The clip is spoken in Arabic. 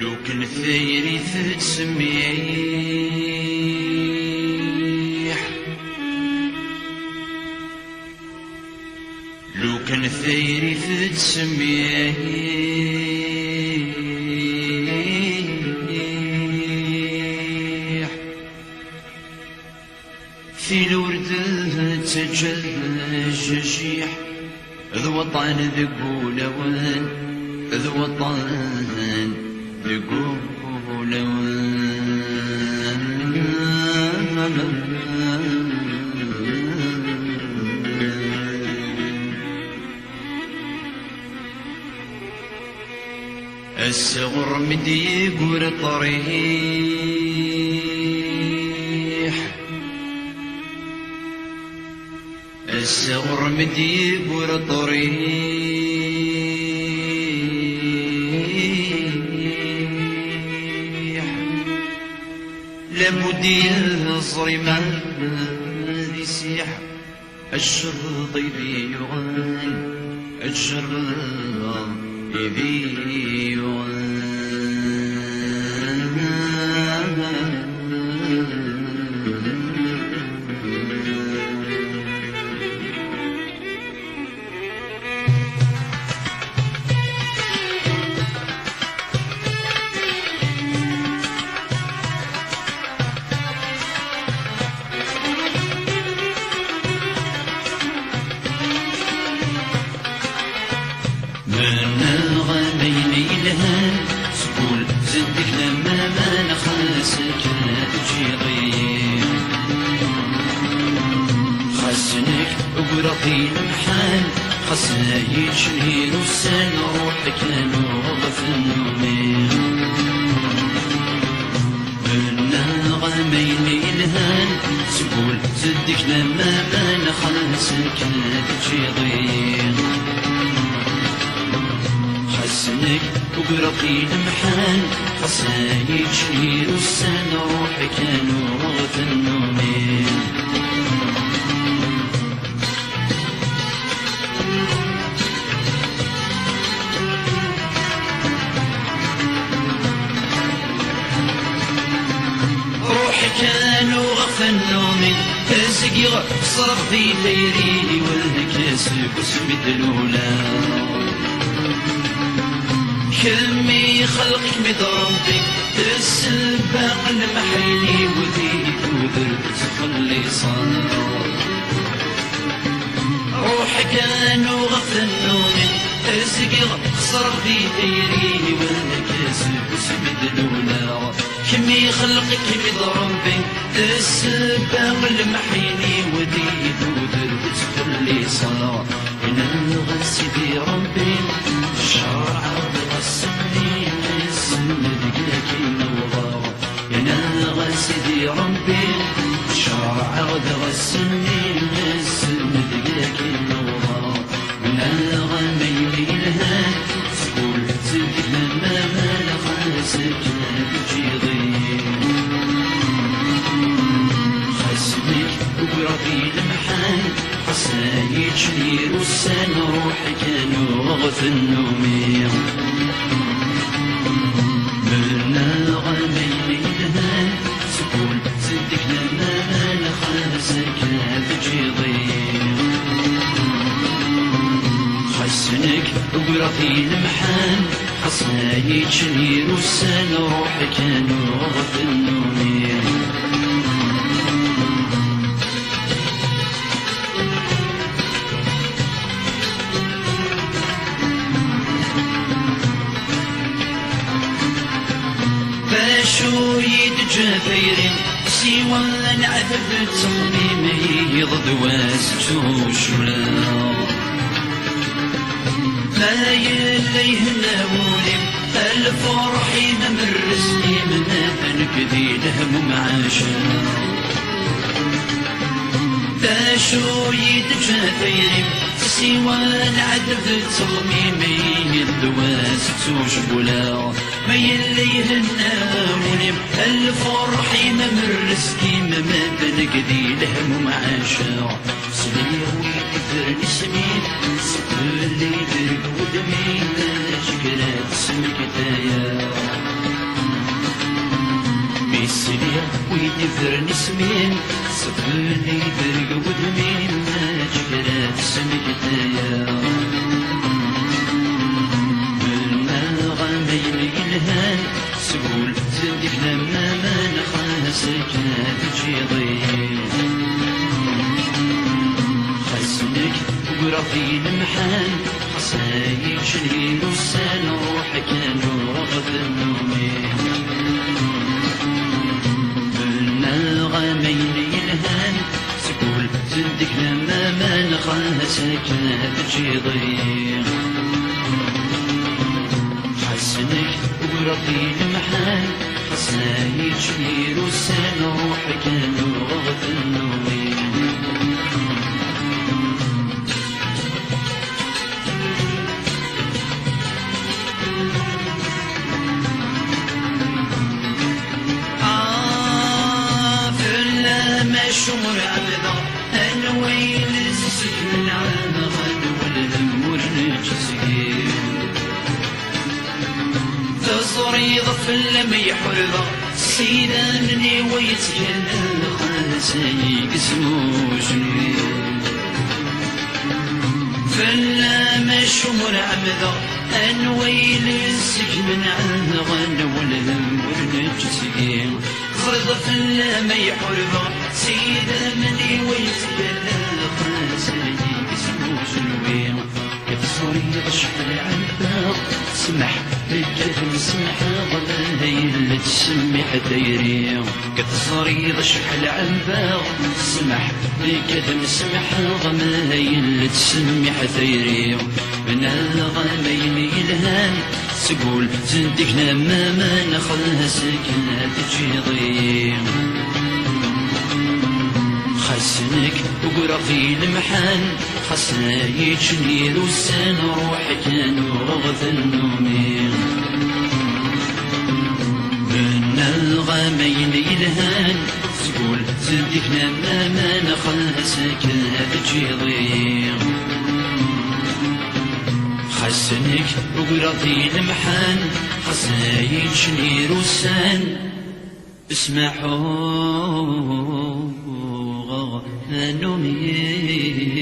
لو كان ثيري تسميح، لو كان ثيري تسميح في الورد تجشيح ذو وطن ذقولوان، ذو وطن ذقولوان. الصغر مدي يقول طريح، الصغر مدي يقول طريح، لابد يصري ما يسيح. الشرط يبيعان، الشرط يبيعان. وقرطي المحال خاصنا يجنين والسن روحك نوظف النومين منا غامين الهان سقول زدك لما ما نخلصك تجي ضيق حسنك وقرطي المحال خاصنا يجنين والسن روحك نوظف النومين كانوا غفن نومي تزقيغ صرف في ليري والهكاس بسمد الأولى كمي خلقك مضربي تسبق المحيلي وذي ودر تخلي صار روحي كانوا غفن نومي تزقيغ صرف في ليري والهكاس بسمد الأولى كمي خلقك بضربي تسبق المحيني وديد ودرب تخلي صلاة ينغى سيدي ربي الشرع بغسني اسم دقيك نوضا ينغى سيدي ربي الشرع بغسني اسم دقيك نوضا ينغى ميلي الهان تقول تدك لما ما لخاسك وقرطي المحال حسنا يجنير والسن روحي كانوا غف النومي منا غامين الهان سكول صدق لما ما لخاسك تجي ضيق حسنك وقرطي المحال حسنا يجنير والسن روحي كانوا غف النومي شو يتجافيرين سوى العذب تصميمي يضدواز توشلا ما يليه ناولي الفرح ممرسني من نكذي لهم معاشا شو يتجافيرين سوى العذب تصميمي يضدواز توشلا ما يليه الناولي الشاع سلي ويكثر اسمين اللي درب ودمي شكرات سمك تايا بيسلي ويكثر اسمين اللي درب ودمي شكرات سمك تايا الهان سقول زندك لما ما نخاسك تجي ضيف خسنك وقرفي المحان خسايك شنين وسان روحك نوغض النومين بالنغمين الهان سقول زندك لما ما نخاسك تجي ضيف حسنك وربي المحال حسنايك شنير وسان روحك نوغض النومين فلا ما شمر أبدا أنا وين السكن على غد والهم ورنجزين تصريض في اللمي حرضة سيدانني ويتكلم خاسي قسمو جنين فلا مشمر عمدا انويل السجن عنه غنى والهم ورنجسين فرض في اللمي حرضة سيدانني ويتكلم خاسي قسمو جنين كتصريض شحال عالباب سمح الكلام سمح ظل هي اللي تسمح دايري كتصريض شحال عالباب سمح الكلام سمح ظل هي اللي تسمح دايري من الغمين الهان سقول زندك لما ما نخلها سكنة تجي ضيم خسنك وقرفي المحان خسنايك شنير وسان روحك نوغض النومين من الغمين الهان سقول زندك لما ما نخلها سكنة تجي ضيم خسنك وقرفي المحان خسنايك شنير وسان اسمحوا نومي